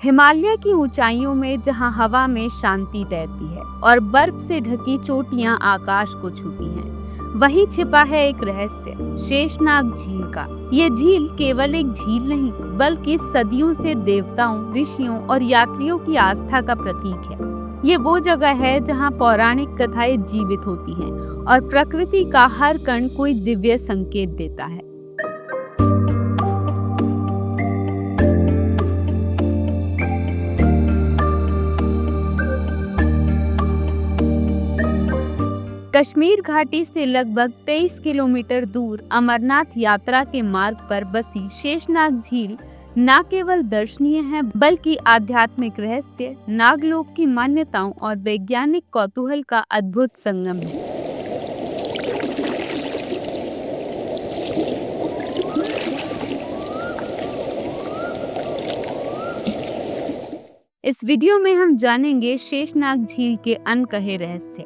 हिमालय की ऊंचाइयों में जहां हवा में शांति तैरती है और बर्फ से ढकी चोटियां आकाश को छूती हैं, वहीं छिपा है एक रहस्य, शेषनाग झील का। ये झील केवल एक झील नहीं, बल्कि सदियों से देवताओं, ऋषियों और यात्रियों की आस्था का प्रतीक है। ये वो जगह है जहां पौराणिक कथाएं जीवित होती हैं और प्रकृति का हर कण कोई दिव्य संकेत देता है। कश्मीर घाटी से लगभग 23 किलोमीटर दूर अमरनाथ यात्रा के मार्ग पर बसी शेषनाग झील न केवल दर्शनीय है, बल्कि आध्यात्मिक रहस्य, नागलोक की मान्यताओं और वैज्ञानिक कौतूहल का अद्भुत संगम है। इस वीडियो में हम जानेंगे शेषनाग झील के अनकहे रहस्य,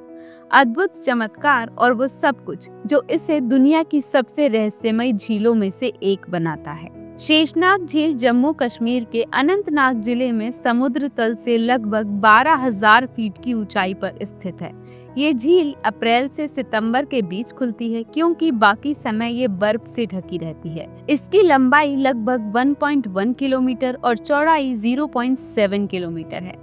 अद्भुत चमत्कार और वो सब कुछ जो इसे दुनिया की सबसे रहस्यमय झीलों में से एक बनाता है। शेषनाग झील जम्मू कश्मीर के अनंतनाग जिले में समुद्र तल से लगभग 12,000 फीट की ऊंचाई पर स्थित है। ये झील अप्रैल से सितंबर के बीच खुलती है, क्योंकि बाकी समय ये बर्फ से ढकी रहती है। इसकी लंबाई लगभग 1.1 किलोमीटर और चौड़ाई 0.7 किलोमीटर है।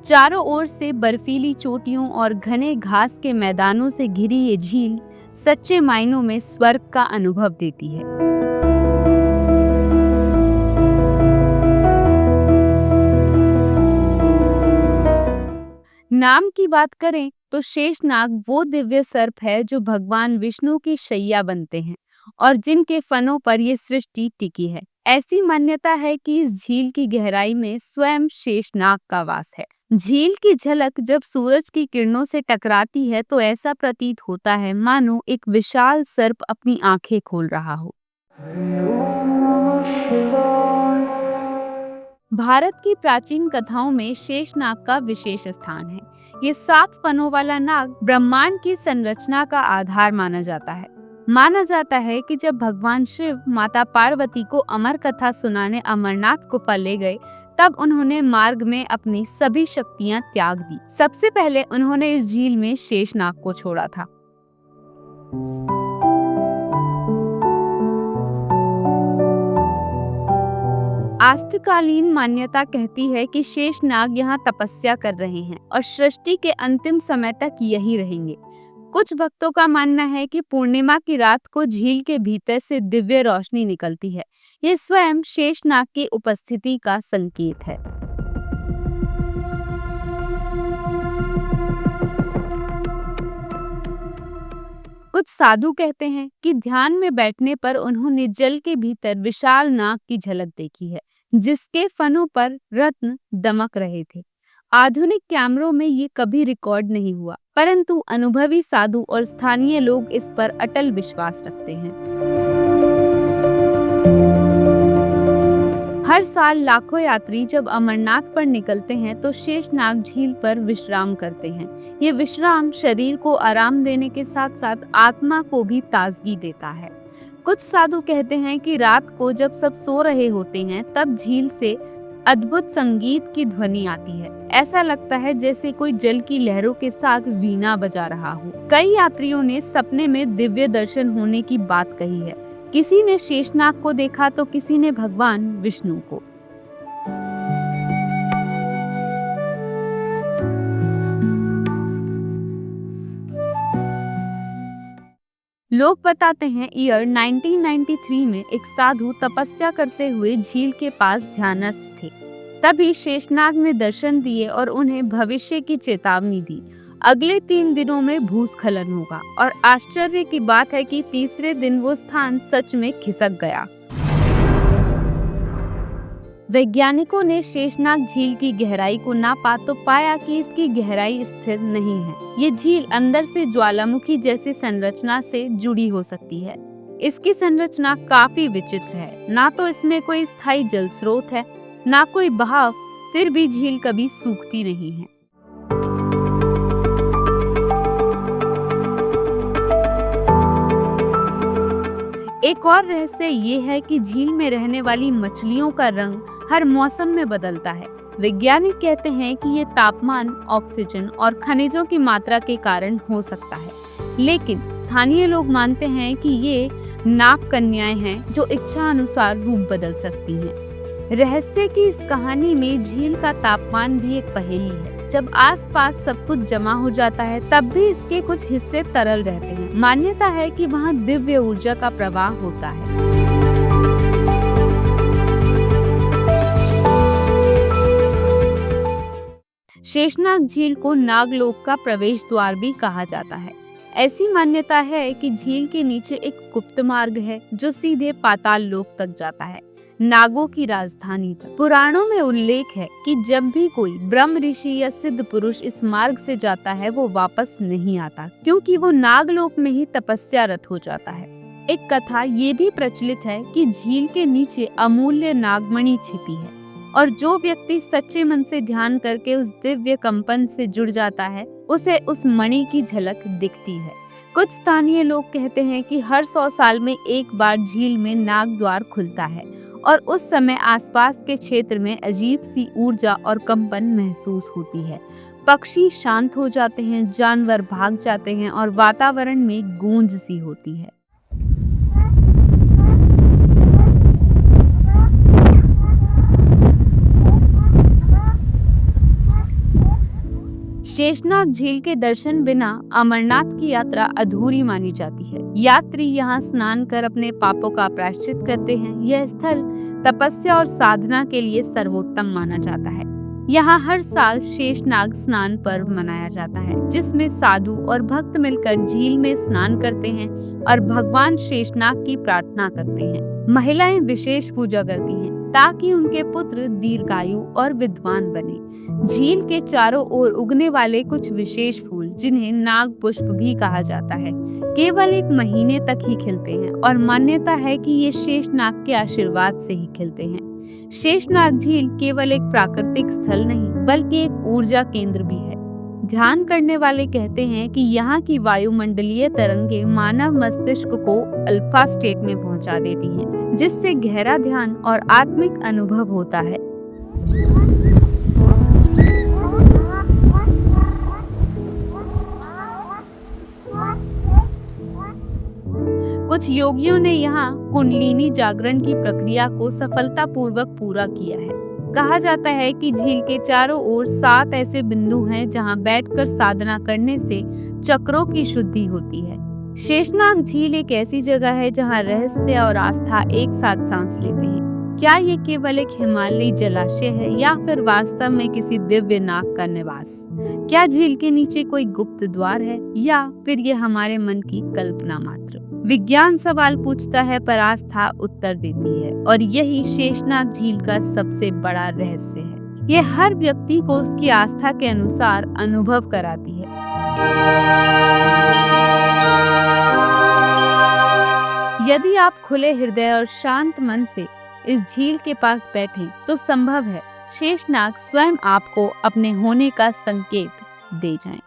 चारों ओर से बर्फीली चोटियों और घने घास के मैदानों से घिरी ये झील सच्चे मायनों में स्वर्ग का अनुभव देती है। नाम की बात करें तो शेषनाग वो दिव्य सर्प है जो भगवान विष्णु की शैया बनते हैं और जिनके फनों पर ये सृष्टि टिकी है। ऐसी मान्यता है कि इस झील की गहराई में स्वयं शेषनाग का वास है। झील की झलक जब सूरज की किरणों से टकराती है तो ऐसा प्रतीत होता है मानो एक विशाल सर्प अपनी आंखें खोल रहा हो। भारत की प्राचीन कथाओं में शेषनाग का विशेष स्थान है। ये 7 फनों वाला नाग ब्रह्मांड की संरचना का आधार माना जाता है। माना जाता है कि जब भगवान शिव माता पार्वती को अमर कथा सुनाने अमरनाथ गुफा ले गए, तब उन्होंने मार्ग में अपनी सभी शक्तियां त्याग दी। सबसे पहले उन्होंने इस झील में शेषनाग को छोड़ा था। आस्थकालीन मान्यता कहती है कि शेषनाग यहाँ तपस्या कर रहे हैं और सृष्टि के अंतिम समय तक यही रहेंगे। कुछ भक्तों का मानना है कि पूर्णिमा की रात को झील के भीतर से दिव्य रोशनी निकलती है। ये स्वयं शेषनाग की उपस्थिति का संकेत है। कुछ साधु कहते हैं कि ध्यान में बैठने पर उन्होंने जल के भीतर विशाल नाग की झलक देखी है, जिसके फनों पर रत्न दमक रहे थे। आधुनिक कैमरों में ये कभी रिकॉर्ड नहीं हुआ, परंतु अनुभवी साधु और स्थानीय लोग इस पर अटल विश्वास रखते हैं। हर साल लाखों यात्री जब अमरनाथ पर निकलते हैं तो शेषनाग झील पर विश्राम करते हैं। ये विश्राम शरीर को आराम देने के साथ साथ आत्मा को भी ताजगी देता है। कुछ साधु कहते हैं कि रात को जब सब सो रहे होते हैं तब झील से अद्भुत संगीत की ध्वनि आती है। ऐसा लगता है जैसे कोई जल की लहरों के साथ वीणा बजा रहा हो। कई यात्रियों ने सपने में दिव्य दर्शन होने की बात कही है। किसी ने शेषनाग को देखा तो किसी ने भगवान विष्णु को। लोग बताते हैं ईयर 1993 में एक साधु तपस्या करते हुए झील के पास ध्यानस्थ थे। तभी शेषनाग ने दर्शन दिए और उन्हें भविष्य की चेतावनी दी। अगले 3 दिनों में भूस्खलन होगा और आश्चर्य की बात है कि तीसरे दिन वो स्थान सच में खिसक गया। वैज्ञानिकों ने शेषनाग झील की गहराई को नापा तो पाया कि इसकी गहराई स्थिर नहीं है। ये झील अंदर से ज्वालामुखी जैसी संरचना से जुड़ी हो सकती है। इसकी संरचना काफी विचित्र है। ना तो इसमें कोई स्थायी जल स्रोत है, ना कोई बहाव, फिर भी झील कभी सूखती नहीं है। एक और रहस्य ये है कि झील में रहने वाली मछलियों का रंग हर मौसम में बदलता है। वैज्ञानिक कहते हैं कि ये तापमान, ऑक्सीजन और खनिजों की मात्रा के कारण हो सकता है, लेकिन स्थानीय लोग मानते हैं कि ये नाग कन्याएं हैं जो इच्छा अनुसार रूप बदल सकती हैं। रहस्य की इस कहानी में झील का तापमान भी एक पहेली है। जब आसपास सब कुछ जमा हो जाता है, तब भी इसके कुछ हिस्से तरल रहते हैं। मान्यता है कि वहाँ दिव्य ऊर्जा का प्रवाह होता है। शेषनाग झील को नागलोक का प्रवेश द्वार भी कहा जाता है। ऐसी मान्यता है कि झील के नीचे एक गुप्त मार्ग है जो सीधे पाताल लोक तक जाता है, नागों की राजधानी तक। पुराणों में उल्लेख है कि जब भी कोई ब्रह्म ऋषि या सिद्ध पुरुष इस मार्ग से जाता है, वो वापस नहीं आता, क्योंकि वो नागलोक में ही तपस्यारत हो जाता है। एक कथा ये भी प्रचलित है कि झील के नीचे अमूल्य नागमणि छिपी है, और जो व्यक्ति सच्चे मन से ध्यान करके उस दिव्य कंपन से जुड़ जाता है, उसे उस मणि की झलक दिखती है। कुछ स्थानीय लोग कहते हैं कि हर 100 साल में एक बार झील में नाग द्वार खुलता है, और उस समय आसपास के क्षेत्र में अजीब सी ऊर्जा और कंपन महसूस होती है। पक्षी शांत हो जाते हैं, जानवर भाग जाते हैं और वातावरण में गूंज सी होती है। शेषनाग झील के दर्शन बिना अमरनाथ की यात्रा अधूरी मानी जाती है। यात्री यहाँ स्नान कर अपने पापों का प्रायश्चित करते हैं। यह स्थल तपस्या और साधना के लिए सर्वोत्तम माना जाता है। यहाँ हर साल शेषनाग स्नान पर्व मनाया जाता है, जिसमें साधु और भक्त मिलकर झील में स्नान करते हैं और भगवान शेषनाग की प्रार्थना करते हैं। महिलाएं विशेष पूजा करती हैं ताकि उनके पुत्र दीर्घायु और विद्वान बने। झील के चारों ओर उगने वाले कुछ विशेष फूल, जिन्हें नाग पुष्प भी कहा जाता है, केवल 1 महीने तक ही खिलते हैं, और मान्यता है कि ये शेषनाग के आशीर्वाद से ही खिलते हैं। शेषनाग झील केवल एक प्राकृतिक स्थल नहीं, बल्कि एक ऊर्जा केंद्र भी है। ध्यान करने वाले कहते हैं कि यहाँ की वायुमंडलीय तरंगे मानव मस्तिष्क को अल्फा स्टेट में पहुंचा देती हैं, जिससे गहरा ध्यान और आत्मिक अनुभव होता है। कुछ योगियों ने यहाँ कुंडलिनी जागरण की प्रक्रिया को सफलतापूर्वक पूरा किया है। कहा जाता है कि झील के चारों ओर 7 ऐसे बिंदु हैं जहाँ बैठकर साधना करने से चक्रों की शुद्धि होती है। शेषनाग झील एक ऐसी जगह है जहाँ रहस्य और आस्था एक साथ सांस लेते हैं। क्या ये केवल एक हिमालयी जलाशय है या फिर वास्तव में किसी दिव्य नाग का निवास? क्या झील के नीचे कोई गुप्त द्वार है या फिर ये हमारे मन की कल्पना मात्र? विज्ञान सवाल पूछता है पर आस्था उत्तर देती है, और यही शेषनाग झील का सबसे बड़ा रहस्य है। ये हर व्यक्ति को उसकी आस्था के अनुसार अनुभव कराती है। यदि आप खुले हृदय और शांत मन से इस झील के पास बैठें, तो संभव है शेषनाग स्वयं आपको अपने होने का संकेत दे जाएं।